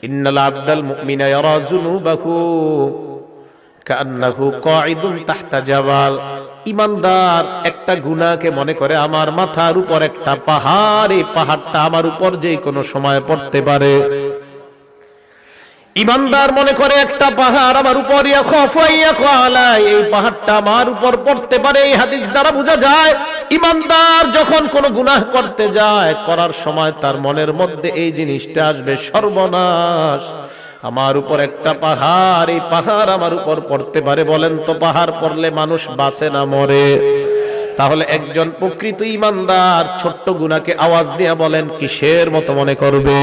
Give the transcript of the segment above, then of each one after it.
ইন্নাল আবদাল মুমিনা ইয়ারা যুনুবাহু কান্নাহু কাঈদুন তাহতা জাবাল। ঈমানদার একটা গুনাহকে মনে করে আমার মাথার উপর একটা পাহাড়, এই পাহাড়টা আমার উপর যে কোনো সময় পড়তে পারে। ঈমানদার মনে করে একটা পাহাড় আমার উপর, এই পাহাড়টা আমার উপর পড়তে পারে। এই হাদিস দ্বারা বোঝা যায় ঈমানদার যখন কোনো গুনাহ করতে যায়, করার সময় তার মনের মধ্যে এই জিনিসটা আসবে, সর্বনাশ, আমার উপর একটা পাহাড়, এই পাহাড় আমার উপর পড়তে পারে। বলেন তো পাহাড় পড়লে মানুষ বাঁচে না মরে? তাহলে একজন প্রকৃত ঈমানদার ছোট্ট গুনাহকে আওয়াজ দিয়ে বলেন কিসের মতো মনে করবে?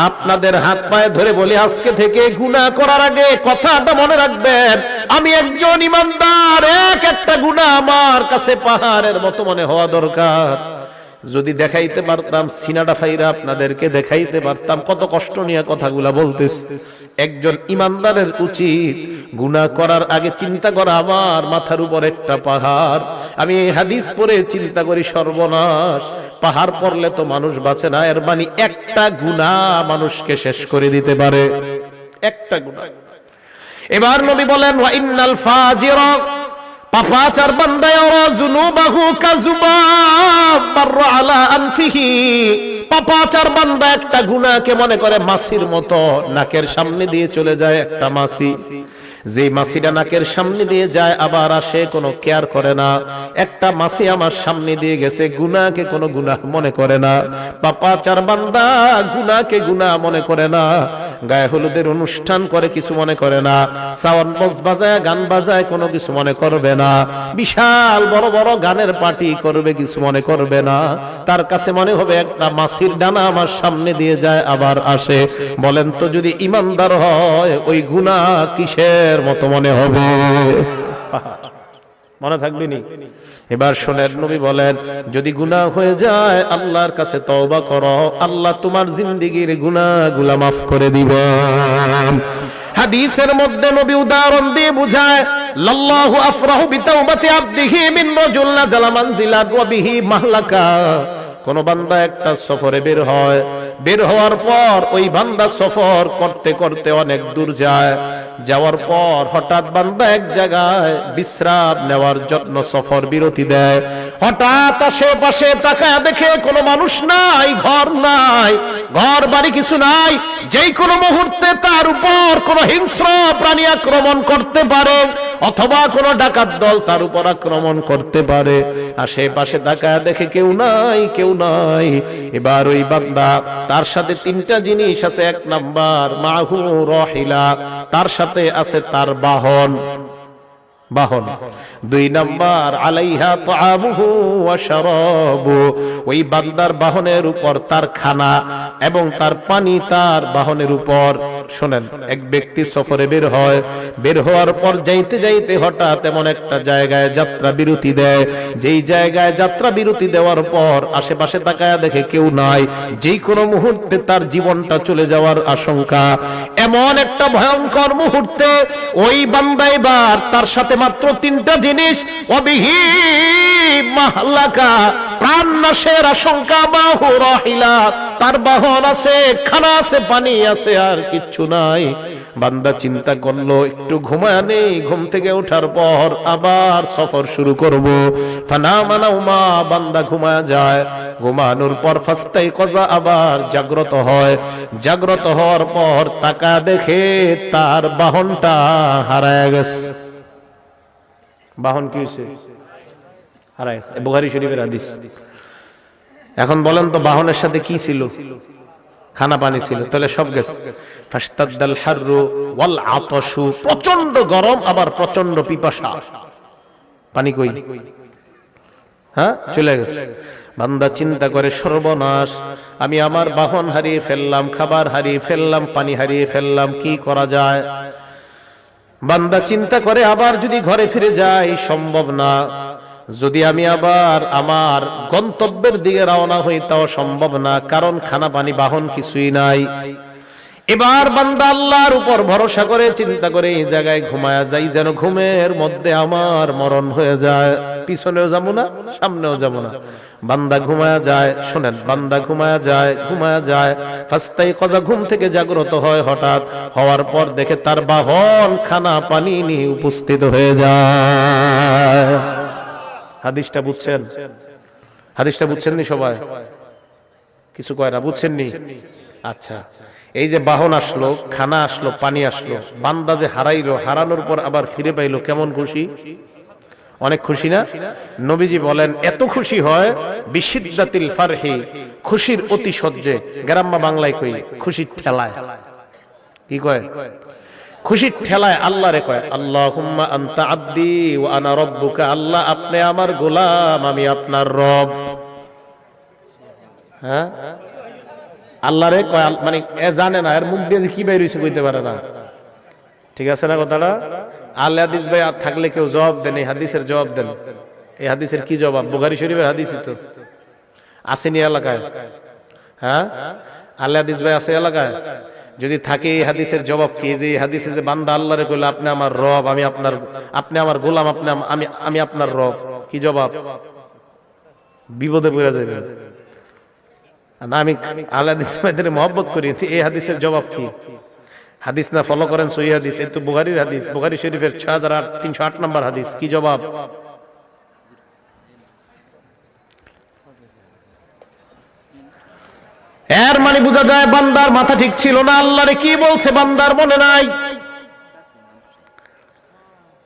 আপনাদের হাত পায়ে ধরে বলি, আজকে থেকে গুনাহ করার আগে কথাটা মনে রাখবেন, আমি একজন ঈমানদার, একটা গুনাহ আমার কাছে পাহাড়ের মতো মনে হওয়া দরকার। যদি দেখাইতে পারতাম, সিনাটা ফাইরা আপনাদেরকে দেখাইতে পারতাম কত কষ্ট নিয়ে কথাগুলা বলতেছি। একজন ঈমানদারের উচিত গুনাহ করার আগে চিন্তা করা আমার মাথার উপর একটা পাহাড়। আমি এই হাদিস পড়ে চিন্তা করি সর্বনাশ, পাহাড় পড়লে তো মানুষ বাঁচে না, এর মানে একটা গুনাহ মানুষকে শেষ করে দিতে পারে, একটা গুনাহ। এবার নবী বলেন ওয়া ইন্নাল ফাজিরা, পাপাচার বান্দা ইয়ারা যুনুবাহু কাযুবাব মাররা আলা আনফিহি, পাপাচার বান্দা একটা গুনাহকে মনে করে মাছির মতো, নাকের সামনে দিয়ে চলে যায় একটা মাছি, যে মাছিটা নাকের সামনে দিয়ে যায় আবার আসে, কোনো কেয়ার করে না। একটা মাছি আমার সামনে দিয়ে গেছে, গুনাহকে কোনো গুনাহ মনে করে না। পাপাচার বান্দা গুনাহকে গুনাহ মনে করে না, গায়ে হলুদের অনুষ্ঠান করে কিছু মনে করে না, সাউন্ড বক্স বাজায় গান বাজায় কোনো কিছু মনে করবে না, বিশাল বড় বড় গানের পার্টি করবে কিছু মনে করবে না। তার কাছে মনে হবে একটা মাছির ডানা আমার সামনে দিয়ে যায় আবার আসে। বলেন তো যদি ঈমানদার হয় ওই গুনাহ কিসের মতো মনে হবে? মনে থাকবে নি? এবার শোনেন, নবী বলেন যদি গুনাহ হয়ে যায় আল্লাহর কাছে তওবা করো, আল্লাহ তোমার জিন্দেগীর গুনাহগুলো মাফ করে দিবেন। হাদিসের মধ্যে নবী উদাহরণ দিয়ে বুঝায়, লাল্লাহু আফরাহু বিতাওবাতি আবদিহি মিন রাজুল নাযালা মানজিলাত ওয়া বিহি মাহলাকা। কোন বান্দা একটা সফরে বের হয়, বের হওয়ার পর ওই বান্দা সফর করতে করতে অনেক দূর যায়, যাওয়ার পর হঠাৎ বান্দা এক জায়গায় বিশ্রাম নেওয়ার জন্য সফর বিরতি দেয়। হঠাৎ আশেপাশে তাকায় দেখে কোনো মানুষ নাই, ঘর নাই, ঘর বাড়ি কিছু নাই। যেই কোনো মুহূর্তে তার উপর কোনো হিংস্র প্রাণী আক্রমণ করতে পারে, অথবা কোনো ডাকাত দল তার উপর আক্রমণ করতে পারে। আশেপাশে তাকায় দেখে কেউ নাই, কেউ নাই। এবার ওই বান্দা, তার সাথে তিনটা জিনিস আছে। এক নাম্বার মাহু রাহিলা, তার সাথে আছে তার বাহন, বাহন। দুই নাম্বার আলাইহা তাআমুহু ওয়া শারাবু, ওই বান্দার বাহনের উপর তার খানা এবং তার পানি তার বাহনের উপর। শুনেন, এক ব্যক্তি সফরে বের হয়, বের হওয়ার পর যাইতে যাইতে হঠাৎ এমন একটা জায়গায় যাত্রা বিরতি দেয়, যেই জায়গায় যাত্রা বিরতি দেওয়ার পর আশেপাশে তাকায়া দেখে কেউ নাই, যেই কোনো মুহূর্তে তার জীবনটা চলে যাওয়ার আশঙ্কা। এমন একটা ভয়ঙ্কর মুহূর্তে ওই বান্দা এবার তার সাথে মাত্র তিনটা জিনিস, ওয়াবিহি মাহলাকা, প্রাণ নাশের আশঙ্কা, বাহু রাহিলা, তার বাহন আছে, খানা আছে, পানি আছে, আর কিচ্ছু নাই। বান্দা চিন্তা করলো একটু ঘুমায় নেই, ঘুম থেকে ওঠার পর আবার সফর শুরু করব। ফানামা নাওমা, বান্দা ঘুমায় যায়, ঘুমানোর পর ফাস্তাইকাযা, আবার জাগ্রত হয়। জাগ্রত হওয়ার পর তাকা দেখে তার বাহনটা হারায় গেছে। বাহন কি হয়েছে? হারায় গেছে। বুখারী শরীফের হাদিস। এখন বলেন তো বাহনের সাথে কি ছিল? খানা পানি ছিল, তাহলে সব গেছে। ফাশতাদ্দাল হাররু ওয়াল আতাশু, প্রচন্ড গরম আবার প্রচন্ড পিপাসা, পানি কই? হ্যাঁ, চলে গেছে। বান্দা চিন্তা করে সর্বনাশ, আমি আমার বাহন হারিয়ে ফেললাম, খাবার হারিয়ে ফেললাম, পানি হারিয়ে ফেললাম, কি করা যায়? বান্দা চিন্তা করে আবার যদি ঘরে ফিরে যাই সম্ভব না, যদি আমি আবার আমার গন্তব্যের দিকে রওনা হই তাও সম্ভব না, কারণ খানা পানি বাহন কিছুই নাই। এবার বান্দা আল্লাহর উপর ভরসা করে চিন্তা করে এই জায়গায় ঘুমায়া যাই, যেন ঘুমের মধ্যে আমার মরণ হয়ে যায়। পিছনেও যাবো না, সামনেও যাবো না। বান্দা ঘুমায়া যায়, শোনেন, বান্দা ঘুমায়া যায়, ফাস্তাইকাযা, ঘুম থেকে জাগ্রত হয়, হঠাৎ হওয়ার পর দেখে তার বাহন খানা পানি নিয়ে উপস্থিত হয়ে যায়। হাদিসটা বুঝছেন? হাদিসটা বুঝছেন নি সবাই? কিছু কয় না, বুঝছেন নি? আচ্ছা, এই যে বাহন আসলো, খানা আসলো, পানি আসলো, বান্দা যে হারাইলো, হারানোর পর আবার ফিরে পাইলো, কেমন খুশি? অনেক খুশি না? নবীজি বলেন এত খুশি হয় বিশিদ্দাতিল ফারহি, খুশির অতি সহ্যে। গ্রাম্য বাংলায় কই খুশির ঠেলায়। কি কয়? খুশির ঠেলায় আল্লাহ রে কয় আল্লাহুম্মা আনতা আব্দি ওয়া আনা রাব্বুকা, আল্লাহ আপনি আমার গোলাম, আমি আপনার রব। হ্যাঁ, আল্লাহ রে কয়, মানে এ জানে না এর মুখ দিয়ে কি বের হইছে কইতে পারে না। ঠিক আছে না কথাটা? আলে হাদিস ভাই থাকলে কেউ জবাব দেন, এই হাদিসের জবাব দেন। এই হাদিসের কি জবাব? বুখারী শরীফের হাদিসই তো আসেনি এলাকায়। হ্যাঁ, আলে হাদিস ভাই আছে এলাকায়? যদি থাকে এই হাদিসের জবাব কি? যে হাদিসে যে বান্দা আল্লাহরে কইলো আপনি আমার রব, আমি আপনার, আপনি আমার গোলাম, আমি আপনার রব, কি জবাব? বিপদে পড়ে যাবে না। আমি আলে হাদিস ভাইদের মহব্বত করি, এই হাদিসের জবাব কি? হাদিস না ফলো করেন সহিহ হাদিস, এই তো বুখারীর হাদিস, বুখারী শরীফের 6308 নম্বর হাদিস। কি জবাব? এর মানে বোঝা যায় বান্দার মাথা ঠিক ছিল না। আল্লাহরে কি বলছে বান্দার মনে নাই।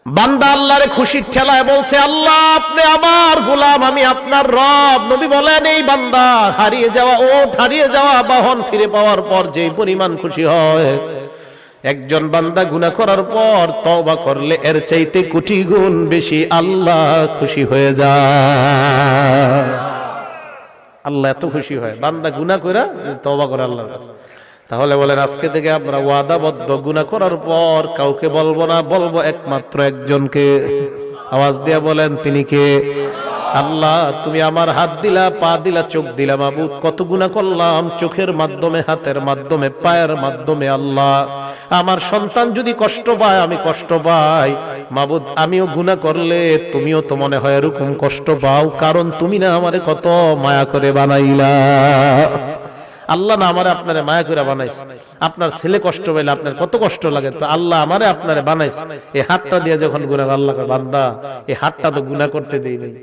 বান্দা আল্লাহরে খুশির ঠেলায় বলছে আল্লাহ আপনি আমার গোলাম, আমি আপনার রব। নবী বলেন এই বান্দা হারিয়ে যাওয়া বাহন ফিরে পাওয়ার পর যে পরিমাণ খুশি হয়, একজন বান্দা গুনাহ করার পর তওবা করলে এর চাইতে কোটি গুণ বেশি আল্লাহ খুশি হয়ে যায়। আল্লাহ এত খুশি হয় বান্দা গুনাহ কইরা তওবা করে আল্লাহর কাছে। তাহলে বলেন আজকে থেকে আমরা ওয়াদাবদ্ধ, গুনাহ করার পর কাউকে বলবো না, বলবো একমাত্র একজনকে। আওয়াজ দিয়া বলেন তিনি কে? আল্লাহ তুমি আমার হাত দিলা, পা দিলা, চোখ দিলা, মাবুদ কত গুনাহ করলাম, চোখের মাধ্যমে, হাতের মাধ্যমে, পায়ের মাধ্যমে। আল্লাহ আমার সন্তান যদি কষ্ট পায়, আমি কষ্ট পাই, মাবুদ আমিও গুনাহ করলে তুমিও তো মনে হয় এরকম কষ্ট পাও, কারণ তুমি না আমারে কত মায়া করে বানাইলা। আল্লাহ না আমারে আপনারে মায়া করে বানাইছে। আপনার ছেলে কষ্ট পাইলে আপনার কত কষ্ট লাগে, তো আল্লাহ আমারে আপনারে বানাইছে। এই হাতটা দিয়ে যখন গুনাহ, আল্লাহকে বান্দা এই হাতটা তো গুনাহ করতে দেই নাই।